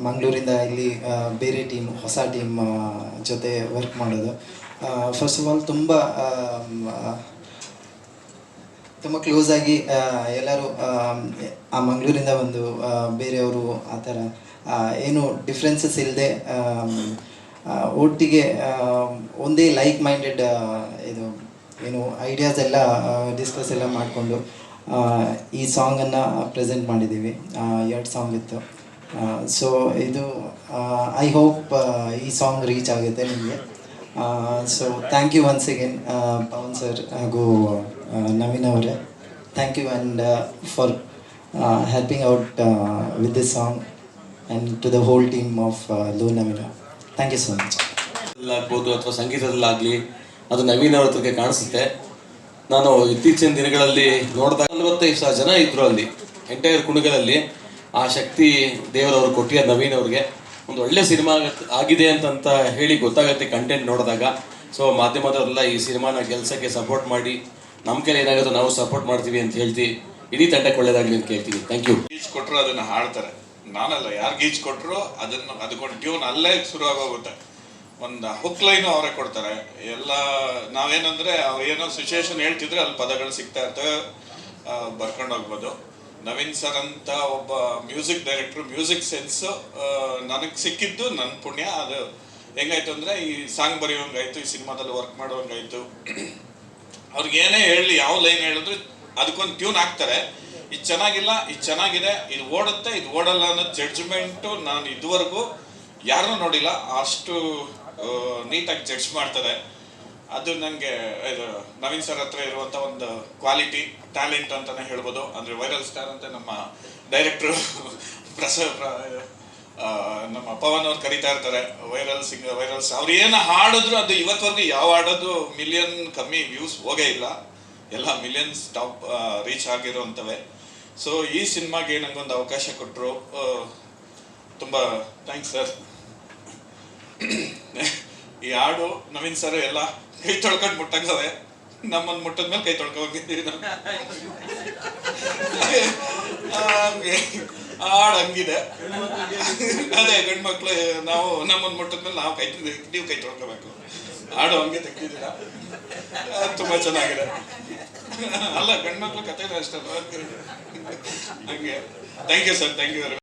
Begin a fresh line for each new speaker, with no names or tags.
ಮಂಗಳೂರಿಂದ ಇಲ್ಲಿ ಬೇರೆ ಟೀಮ್ ಹೊಸ ಟೀಮ್ ಜೊತೆ ವರ್ಕ್ ಮಾಡೋದು. ಫಸ್ಟ್ ಆಫ್ ಆಲ್ ತುಂಬ ಕ್ಲೋಸ್ ಆಗಿ ಎಲ್ಲರೂ ಆ ಮಂಗಳೂರಿಂದ ಬಂದು ಬೇರೆಯವರು ಆ ಥರ ಏನು ಡಿಫ್ರೆನ್ಸಸ್ ಇಲ್ಲದೆ ಒಟ್ಟಿಗೆ ಒಂದೇ ಲೈಕ್ ಮೈಂಡೆಡ್ ಇದು ಏನು ಐಡಿಯಾಸ್ ಎಲ್ಲ ಡಿಸ್ಕಸ್ ಎಲ್ಲ ಮಾಡಿಕೊಂಡು ಈ ಸಾಂಗನ್ನು ಪ್ರೆಸೆಂಟ್ ಮಾಡಿದ್ದೀವಿ. 2 ಸಾಂಗ್ ಇತ್ತು. ಸೊ ಇದು ಐ ಹೋಪ್ ಈ ಸಾಂಗ್ ರೀಚ್ ಆಗುತ್ತೆ ನಿಮಗೆ. So thank you once again Pavan sir ಹಾಗೂ ನವೀನ್ ಅವರೇ. Thank you and for helping out with this song and to the whole team of ಲೋ ನವೀನ. Thank you so much.
ಆಗ್ಬೋದು ಅಥವಾ ಸಂಗೀತದಲ್ಲಾಗಲಿ ಅದು ನವೀನ್ ಅವ್ರ ಹತ್ರಕ್ಕೆ ಕಾಣಿಸುತ್ತೆ. ನಾನು ಇತ್ತೀಚಿನ ದಿನಗಳಲ್ಲಿ ನೋಡಿದಾಗ 45,000 ಜನ ಇದ್ರು ಅಲ್ಲಿ ಎಂಟೈರ್ ಕುಣಿಗಲಲ್ಲಿ. ಆ ಶಕ್ತಿ ದೇವರವ್ರು ಕೊಟ್ಟಿಯ ನವೀನ್ ಅವ್ರಿಗೆ ಒಂದು ಒಳ್ಳೆ ಸಿನಿಮಾ ಆಗಿದೆ ಅಂತ ಹೇಳಿ ಗೊತ್ತಾಗುತ್ತೆ ಕಂಟೆಂಟ್ ನೋಡಿದಾಗ. ಸೊ ಮಾಧ್ಯಮದವರೆಲ್ಲ ಈ ಸಿನಿಮಾನ ಕೆಲಸಕ್ಕೆ ಸಪೋರ್ಟ್ ಮಾಡಿ ನಮ್ಮ ಕೈಲಿ ಏನಾಗುತ್ತೋ ನಾವು ಸಪೋರ್ಟ್ ಮಾಡ್ತೀವಿ ಅಂತ ಹೇಳ್ತೀವಿ. ಇಡೀ ತಂಡಕ್ಕೆ ಒಳ್ಳೇದಾಗಲಿ ಅಂತ ಕೇಳ್ತೀವಿ. Thank you.
ಗೀಚ್ ಕೊಟ್ಟರು ಅದನ್ನು ಹಾಡ್ತಾರೆ, ನಾನಲ್ಲ, ಯಾರು ಗೀಚ್ ಕೊಟ್ಟರು ಅದಕ್ಕೊಂದು ಟ್ಯೂನ್ ಅಲ್ಲೇ ಶುರು ಆಗೋಗುತ್ತೆ. ಒಂದು ಹುಕ್ ಲೈನು ಅವರೇ ಕೊಡ್ತಾರೆ ಎಲ್ಲ. ನಾವೇನಂದ್ರೆ ಏನೋ ಸಿಚುವೇಶನ್ ಹೇಳ್ತಿದ್ರೆ ಅಲ್ಲಿ ಪದಗಳು ಸಿಗ್ತಾ ಇರ್ತವೆ, ಬರ್ಕೊಂಡು ಹೋಗ್ಬೋದು. ನವೀನ್ ಸರ್ ಅಂತ ಒಬ್ಬ ಮ್ಯೂಸಿಕ್ ಡೈರೆಕ್ಟ್ರು, ಮ್ಯೂಸಿಕ್ ಸೆನ್ಸು ನನಗೆ ಸಿಕ್ಕಿದ್ದು ನನ್ನ ಪುಣ್ಯ. ಅದು ಹೆಂಗಾಯ್ತು ಅಂದರೆ ಈ ಸಾಂಗ್ ಬರೆಯೋಂಗಾಯ್ತು, ಈ ಸಿನಿಮಾದಲ್ಲಿ ವರ್ಕ್ ಮಾಡೋಂಗಾಯ್ತು. ಅವ್ರಿಗೆ ಏನೇ ಹೇಳಲಿ, ಯಾವ ಲೈನ್ ಹೇಳಿದ್ರು ಅದಕ್ಕೊಂದು ಟ್ಯೂನ್ ಹಾಕ್ತಾರೆ. ಇದು ಚೆನ್ನಾಗಿಲ್ಲ, ಇದು ಚೆನ್ನಾಗಿದೆ, ಇದು ಓಡುತ್ತೆ, ಇದು ಓಡಲ್ಲ ಅನ್ನೋ ಜಡ್ಜ್ಮೆಂಟು ನಾನು ಇದುವರೆಗೂ ಯಾರನ್ನೂ ನೋಡಿಲ್ಲ. ಅಷ್ಟು ನೀಟಾಗಿ ಜಡ್ಜ್ ಮಾಡ್ತಾರೆ. ಅದು ನನಗೆ ಇದು ನವೀನ್ ಸರ್ ಹತ್ರ ಇರುವಂಥ ಒಂದು ಕ್ವಾಲಿಟಿ, ಟ್ಯಾಲೆಂಟ್ ಅಂತಲೇ ಹೇಳ್ಬೋದು. ಅಂದರೆ ವೈರಲ್ ಸ್ಟಾರ್ ಅಂತ ನಮ್ಮ ಡೈರೆಕ್ಟ್ರು ನಮ್ಮ ಪವನ್ ಅವ್ರು ಕರೀತಾ ಇರ್ತಾರೆ, ವೈರಲ್ ಸಿಂಗರ್, ವೈರಲ್ಸ್. ಅವ್ರು ಏನು ಹಾಡಿದ್ರು ಅದು ಇವತ್ತವರೆಗೂ ಯಾವ ಹಾಡೋದು ಮಿಲಿಯನ್ ಕಮ್ಮಿ ವ್ಯೂಸ್ ಹೋಗೇ ಇಲ್ಲ, ಎಲ್ಲ ಮಿಲಿಯನ್ಸ್ ಟಾಪ್ ರೀಚ್ ಆಗಿರೋವಂಥವೇ. ಸೊ ಈ ಸಿನಿಮಾಗೆ ನನಗೊಂದು ಅವಕಾಶ ಕೊಟ್ಟರು, ತುಂಬ ಥ್ಯಾಂಕ್ಸ್ ಸರ್. ಈ ಹಾಡು ನವೀನ್ ಸರ್ ಎಲ್ಲ ಕೈ ತೊಳ್ಕೊಂಡು ಮುಟ್ಟಂಗವೆ, ನಮ್ಮನ್ನು ಮುಟ್ಟದ ಮೇಲೆ ಕೈ ತೊಳ್ಕೊಂಡಿದ್ದೀವಿ ನಾವು. ಹಾಡು ಹಂಗಿದೆ. ಅದೇ ಗಂಡು ಮಕ್ಳು ನಾವು ನಮ್ಮನ್ನು ಮುಟ್ಟದ್ಮೇಲೆ ನಾವು ನೀವು ಕೈ ತೊಳ್ಕೋಬೇಕು. ಹಾಡು ಹಂಗೆ ತೆಗ್ದಿದ್ದೀರ, ತುಂಬ ಚೆನ್ನಾಗಿದೆ. ಅಲ್ಲ, ಗಂಡು ಮಕ್ಳು ಕಥೆನೇ ಅಷ್ಟಲ್ಲ ಹಂಗೆ. Thank you sir, thank you.